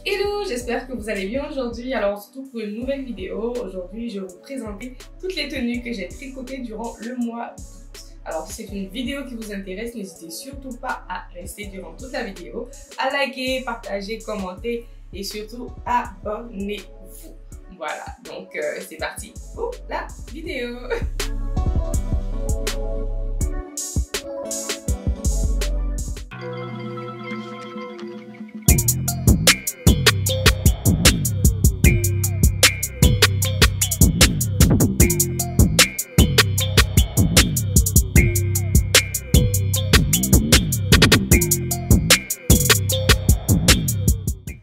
Hello, j'espère que vous allez bien aujourd'hui. Alors on se retrouve pour une nouvelle vidéo. Aujourd'hui, je vais vous présenter toutes les tenues que j'ai tricotées durant le mois d'août. Alors si c'est une vidéo qui vous intéresse, n'hésitez surtout pas à rester durant toute la vidéo, à liker, partager, commenter et surtout abonnez-vous. Voilà, donc c'est parti pour la vidéo.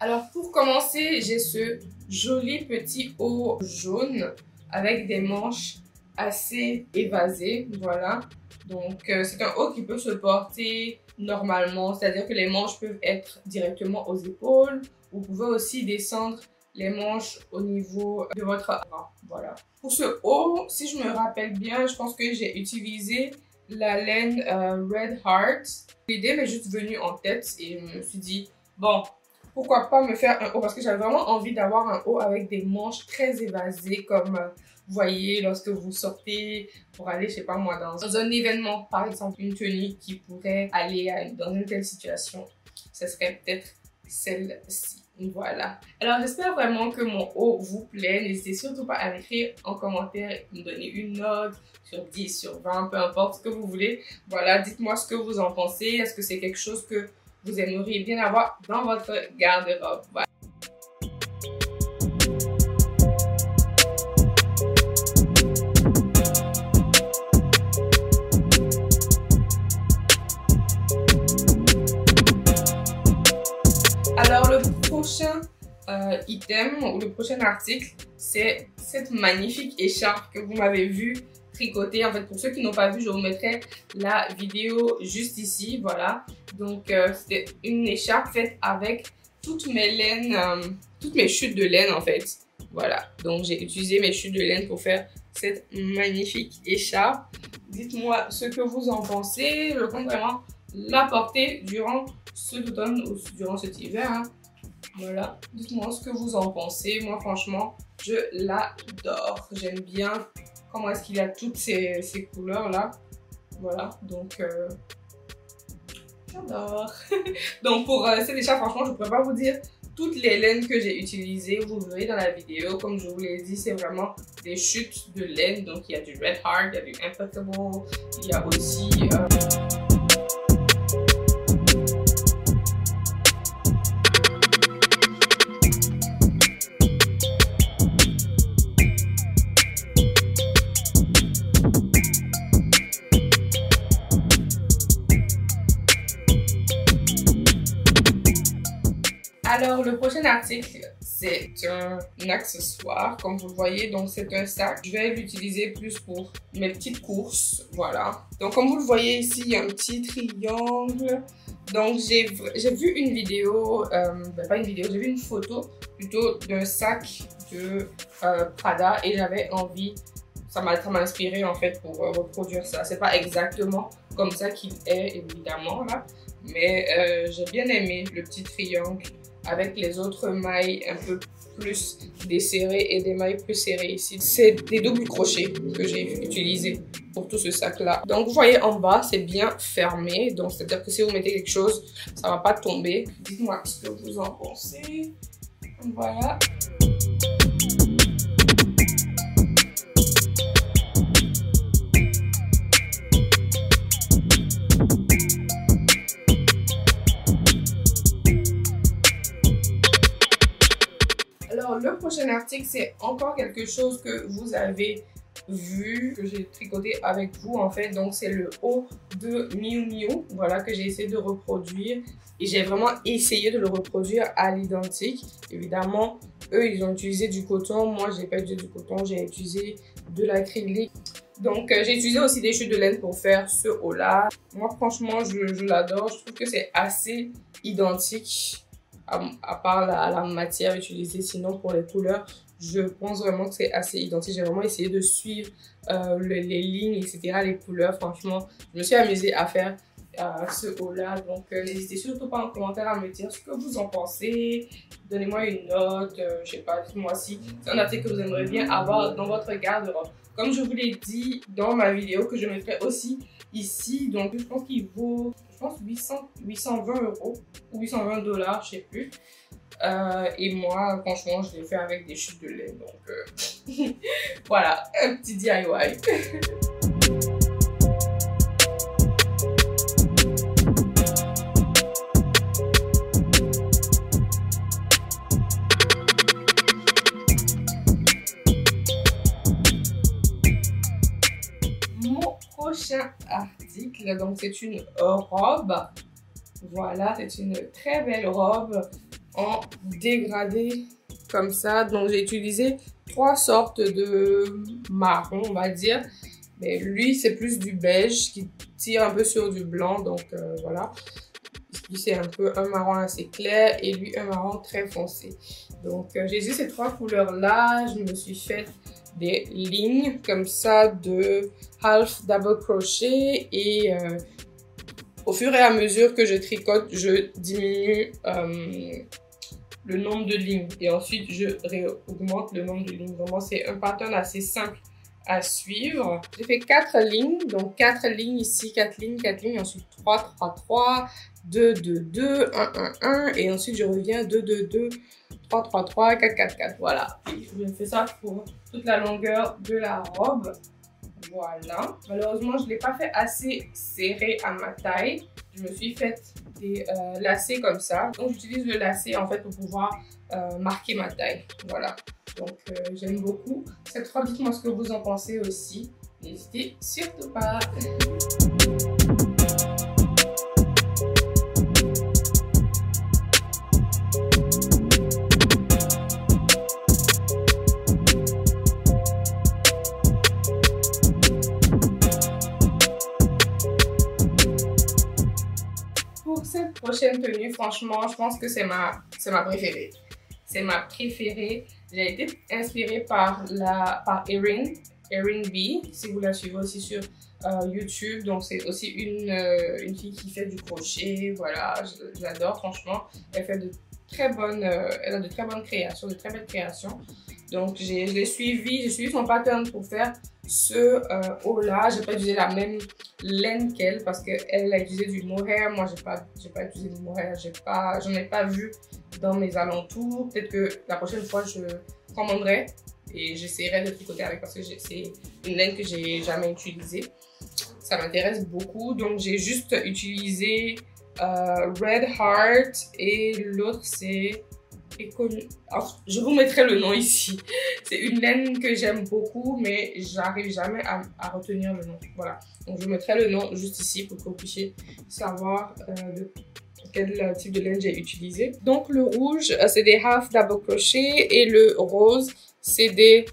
Alors pour commencer, j'ai ce joli petit haut jaune avec des manches assez évasées, voilà. Donc c'est un haut qui peut se porter normalement, c'est-à-dire que les manches peuvent être directement aux épaules. Vous pouvez aussi descendre les manches au niveau de votre bras, voilà. Pour ce haut, si je me rappelle bien, je pense que j'ai utilisé la laine Red Heart. L'idée m'est juste venue en tête et je me suis dit, bon, pourquoi pas me faire un haut, parce que j'avais vraiment envie d'avoir un haut avec des manches très évasées, comme vous voyez lorsque vous sortez pour aller, je sais pas moi, dans un événement, par exemple une tenue qui pourrait aller dans une telle situation, ce serait peut-être celle-ci. Voilà. Alors j'espère vraiment que mon haut vous plaît. N'hésitez surtout pas à m'écrire en commentaire, me donner une note sur 10, sur 20, peu importe ce que vous voulez. Voilà, dites-moi ce que vous en pensez. Est-ce que c'est quelque chose que vous aimeriez bien avoir dans votre garde-robe? Voilà. Alors le prochain item ou le prochain article, c'est cette magnifique écharpe que vous m'avez vu tricoter. En fait, pour ceux qui n'ont pas vu, je vous mettrai la vidéo juste ici, voilà. Donc c'était une écharpe faite avec toutes mes laines, toutes mes chutes de laine en fait. Voilà, donc j'ai utilisé mes chutes de laine pour faire cette magnifique écharpe. Dites-moi ce que vous en pensez. Je compte vraiment la porter durant cet automne ou durant cet hiver, hein. Voilà, dites-moi ce que vous en pensez. Moi franchement, je l'adore. J'aime bien comment est-ce qu'il y a toutes ces couleurs là. Voilà, donc j'adore. Donc pour cette écharpe, franchement, je ne pourrais pas vous dire toutes les laines que j'ai utilisées. Vous verrez dans la vidéo. Comme je vous l'ai dit, c'est vraiment des chutes de laine. Donc il y a du Red Heart, il y a du Impeccable, il y a aussi alors, le prochain article, c'est un accessoire, comme vous le voyez, donc c'est un sac. Je vais l'utiliser plus pour mes petites courses, voilà. Donc, comme vous le voyez ici, il y a un petit triangle. Donc, j'ai vu une vidéo, pas une vidéo, j'ai vu une photo plutôt d'un sac de Prada et j'avais envie, ça m'a inspiré en fait pour reproduire ça. C'est pas exactement comme ça qu'il est, évidemment, là, mais j'ai bien aimé le petit triangle avec les autres mailles un peu plus desserrées et des mailles plus serrées ici. C'est des doubles crochets que j'ai utilisés pour tout ce sac-là. Donc, vous voyez en bas, c'est bien fermé. Donc, c'est-à-dire que si vous mettez quelque chose, ça ne va pas tomber. Dites-moi ce que vous en pensez. Voilà. Alors, le prochain article, c'est encore quelque chose que vous avez vu, que j'ai tricoté avec vous en fait. Donc, c'est le haut de Miu Miu, voilà, que j'ai essayé de reproduire. Et j'ai vraiment essayé de le reproduire à l'identique. Évidemment, eux, ils ont utilisé du coton. Moi, j'ai pas utilisé du coton, j'ai utilisé de l'acrylique. Donc, j'ai utilisé aussi des chutes de laine pour faire ce haut-là. Moi, franchement, je l'adore. Je trouve que c'est assez identique. À part la matière utilisée, sinon pour les couleurs, je pense vraiment que c'est assez identique. J'ai vraiment essayé de suivre les lignes, etc., les couleurs. Franchement, je me suis amusée à faire ce haul-là. Donc, n'hésitez surtout pas en commentaire à me dire ce que vous en pensez. Donnez-moi une note, je sais pas, dites-moi si c'est un article que vous aimeriez bien avoir dans votre garde-robe. Comme je vous l'ai dit dans ma vidéo, que je mettrai aussi ici, donc je pense qu'il vaut, 820 € ou 820 $, je sais plus. Et moi, franchement, je l'ai fait avec des chutes de lait, donc voilà, un petit DIY. Prochain article, donc c'est une robe. Voilà, c'est une très belle robe en dégradé comme ça. Donc j'ai utilisé 3 sortes de marron, on va dire. Mais lui, c'est plus du beige qui tire un peu sur du blanc. Donc voilà. Lui, c'est un peu un marron assez clair et lui, un marron très foncé. Donc j'ai utilisé ces 3 couleurs-là. Je me suis fait des lignes comme ça de half double crochet et au fur et à mesure que je tricote, je diminue le nombre de lignes et ensuite je réaugmente le nombre de lignes. Vraiment, c'est un pattern assez simple à suivre. J'ai fait 4 lignes, donc 4 lignes ici, 4 lignes, ensuite 3, 3, 3, 2, 2, 2, 1, 1, 1 et ensuite je reviens 2, 2, 2, 3, 3, 3, 4, 4, 4, voilà. Je fais ça pour toute la longueur de la robe. Voilà. Malheureusement, je ne l'ai pas fait assez serré à ma taille. Je me suis fait des lacets comme ça. Donc, j'utilise le lacet en fait pour pouvoir marquer ma taille. Voilà. Donc, j'aime beaucoup cette robe. Dites-moi ce que vous en pensez aussi. N'hésitez surtout pas. Pour cette prochaine tenue, franchement, je pense que c'est ma préférée. C'est ma préférée. J'ai été inspirée par Erin B. Si vous la suivez aussi sur YouTube. Donc, c'est aussi une fille qui fait du crochet. Voilà, je l'adore, franchement. Elle fait elle a de très bonnes créations, de très belles créations. Donc, j'ai suivi son pattern pour faire ce haut-là. J'ai pas utilisé la même laine qu'elle parce qu'elle a utilisé du mohair. Moi, j'ai pas utilisé du mohair. J'en ai pas vu dans mes alentours. Peut-être que la prochaine fois, je commanderai et j'essaierai de tricoter avec parce que c'est une laine que j'ai jamais utilisée. Ça m'intéresse beaucoup. Donc, j'ai juste utilisé Red Heart et l'autre, c'est... Alors, je vous mettrai le nom ici. C'est une laine que j'aime beaucoup, mais j'arrive jamais à retenir le nom. Voilà. Donc, je vous mettrai le nom juste ici pour que vous puissiez savoir quel type de laine j'ai utilisé. Donc, le rouge, c'est des half double crochet et le rose, c'est des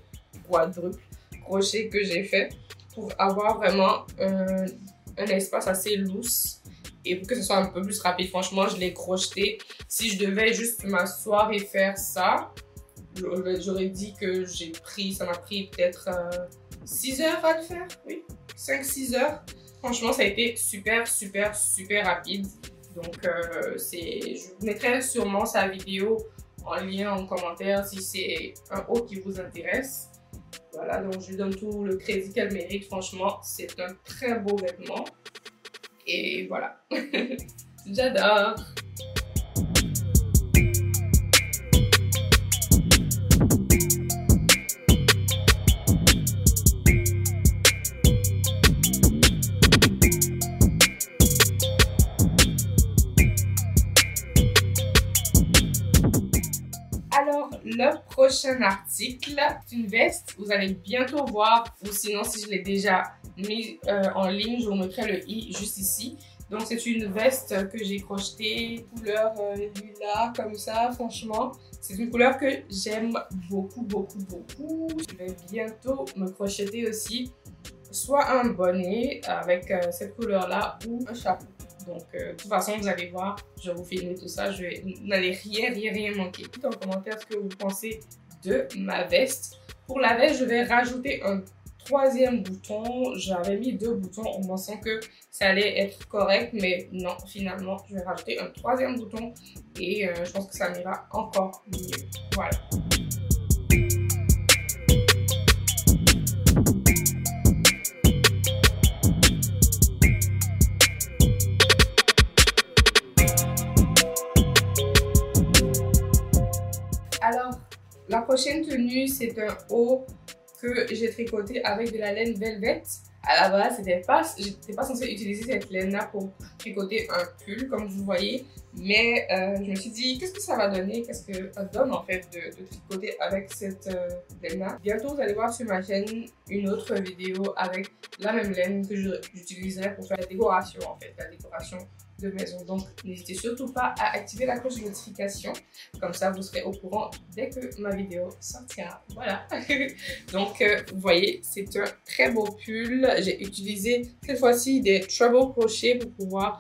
quadruple crochets que j'ai fait pour avoir vraiment un espace assez loose. Et pour que ce soit un peu plus rapide, franchement, je l'ai crocheté. Si je devais juste m'asseoir et faire ça, j'aurais dit que ça m'a pris peut-être 6 heures à le faire. Oui, 5-6 heures. Franchement, ça a été super, super, super rapide. Donc, je vous mettrai sûrement sa vidéo en lien en commentaire si c'est un haut qui vous intéresse. Voilà, donc je lui donne tout le crédit qu'elle mérite. Franchement, c'est un très beau vêtement. Et voilà, j'adore. Alors, le prochain article, c'est une veste. Vous allez bientôt voir, ou sinon si je l'ai déjà mis en ligne, je vous mettrai le i juste ici. Donc c'est une veste que j'ai crochetée couleur lilas comme ça. Franchement, c'est une couleur que j'aime beaucoup, beaucoup, beaucoup. Je vais bientôt me crocheter aussi soit un bonnet avec cette couleur là ou un chapeau. Donc de toute façon vous allez voir, je vais vous filmer tout ça, vous n'allez rien manquer. Dites en commentaire ce que vous pensez de ma veste. Pour la veste, je vais rajouter un troisième bouton. J'avais mis 2 boutons en pensant que ça allait être correct, mais non, finalement, je vais rajouter un troisième bouton et je pense que ça m'ira encore mieux. Voilà. Alors, la prochaine tenue, c'est un haut que j'ai tricoté avec de la laine velvet. À la base, j'étais pas censée utiliser cette laine-là pour tricoter un pull, comme vous voyez. Mais je me suis dit, qu'est-ce que ça va donner? Qu'est-ce que ça donne en fait de tricoter avec cette laine-là? Bientôt, vous allez voir sur ma chaîne une autre vidéo avec la même laine que j'utiliserai pour faire la décoration en fait, la décoration de maison. Donc, n'hésitez surtout pas à activer la cloche de notification. Comme ça, vous serez au courant dès que ma vidéo sortira. Voilà. Donc, vous voyez, c'est un très beau pull. J'ai utilisé cette fois-ci des treble crochets pour pouvoir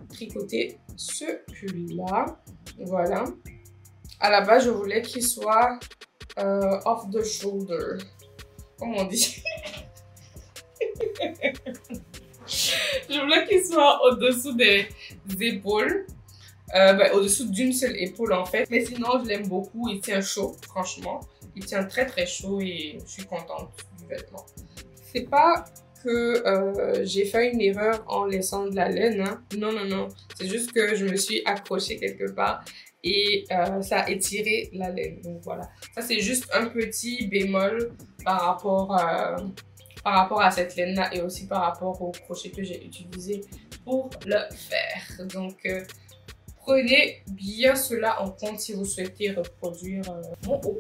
tricoter ce pull-là. Voilà. À la base, je voulais qu'il soit off the shoulder. Comment on dit? Je voulais qu'il soit au-dessous des épaules. Au-dessous d'une seule épaule en fait. Mais sinon, je l'aime beaucoup. Il tient chaud, franchement. Il tient très très chaud et je suis contente du vêtement. C'est pas que j'ai fait une erreur en laissant de la laine. Hein. Non, non, non. C'est juste que je me suis accrochée quelque part et ça a étiré la laine. Donc voilà. Ça, c'est juste un petit bémol par rapport à cette laine-là et aussi par rapport au crochet que j'ai utilisé pour le faire. Donc, prenez bien cela en compte si vous souhaitez reproduire mon haut.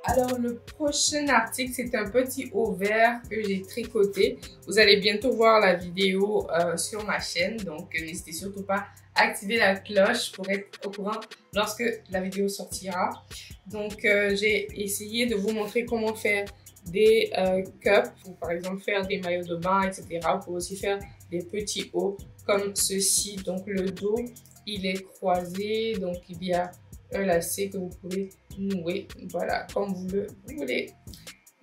Alors, le prochain article, c'est un petit haut vert que j'ai tricoté. Vous allez bientôt voir la vidéo sur ma chaîne, donc n'hésitez surtout pas à activer la cloche pour être au courant lorsque la vidéo sortira. Donc, j'ai essayé de vous montrer comment faire des cups, ou par exemple faire des maillots de bain, etc. Vous pouvez aussi faire des petits hauts comme ceci. Donc, le dos, il est croisé, donc il y a un lacet que vous pouvez nouer, voilà, comme vous le voulez.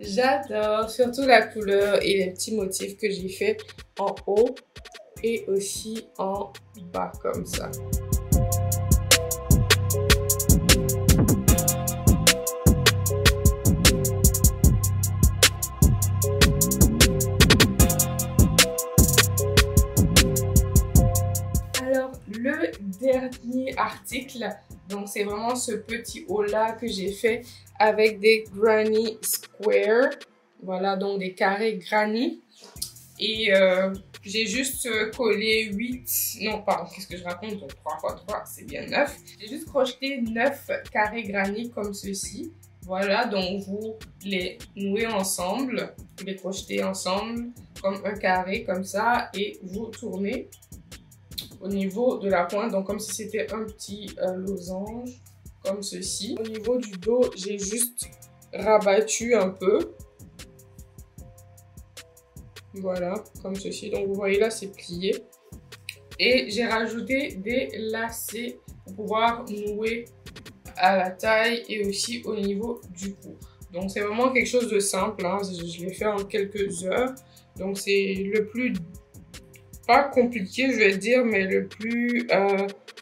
J'adore surtout la couleur et les petits motifs que j'ai fait en haut et aussi en bas comme ça. Alors, le dernier article, donc c'est vraiment ce petit haut là que j'ai fait avec des granny square, voilà, donc des carrés granny, et j'ai juste collé 8, non pardon, qu'est-ce que je raconte, donc 3 x 3 c'est bien 9, j'ai juste crocheté 9 carrés granny comme ceci, voilà, donc vous les nouez ensemble, vous les crochetez ensemble comme un carré comme ça et vous tournez au niveau de la pointe, donc comme si c'était un petit losange, comme ceci. Au niveau du dos, j'ai juste rabattu un peu. Voilà, comme ceci. Donc vous voyez là, c'est plié. Et j'ai rajouté des lacets pour pouvoir nouer à la taille et aussi au niveau du cou. Donc c'est vraiment quelque chose de simple, hein. Je l'ai fait en quelques heures. Donc c'est le plus... pas compliqué, je vais dire, mais le plus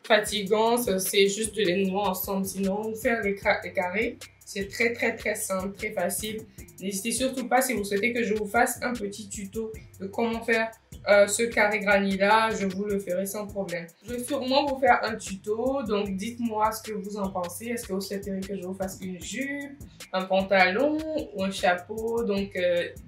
fatigant, c'est juste de les nouer ensemble. Sinon, faire les carrés, c'est très très très simple, très facile. N'hésitez surtout pas, si vous souhaitez que je vous fasse un petit tuto de comment faire ce carré granny là, je vous le ferai sans problème. Je vais sûrement vous faire un tuto, donc dites-moi ce que vous en pensez. Est-ce que vous souhaitez que je vous fasse une jupe, un pantalon ou un chapeau? Donc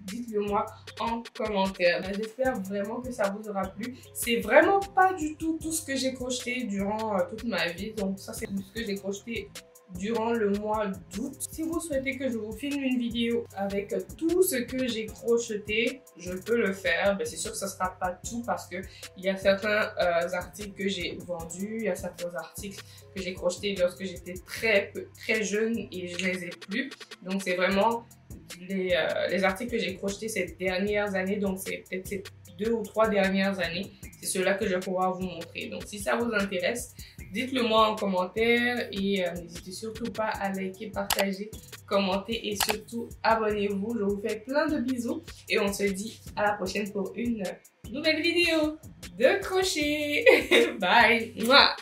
dites-le moi en commentaire. J'espère vraiment que ça vous aura plu. C'est vraiment pas du tout ce que j'ai crocheté durant toute ma vie. Donc ça, c'est ce que j'ai crocheté durant le mois d'août. Si vous souhaitez que je vous filme une vidéo avec tout ce que j'ai crocheté, je peux le faire. C'est sûr que ce ne sera pas tout parce qu'il y a certains articles que j'ai vendus, il y a certains articles que j'ai crochetés lorsque j'étais très jeune et je ne les ai plus. Donc c'est vraiment les articles que j'ai crochetés ces dernières années, donc c'est peut-être ces 2 ou 3 dernières années. C'est ceux-là que je vais pouvoir vous montrer. Donc si ça vous intéresse, dites-le moi en commentaire et n'hésitez surtout pas à liker, partager, commenter et surtout abonnez-vous. Je vous fais plein de bisous et on se dit à la prochaine pour une nouvelle vidéo de crochet. Bye! Mouah.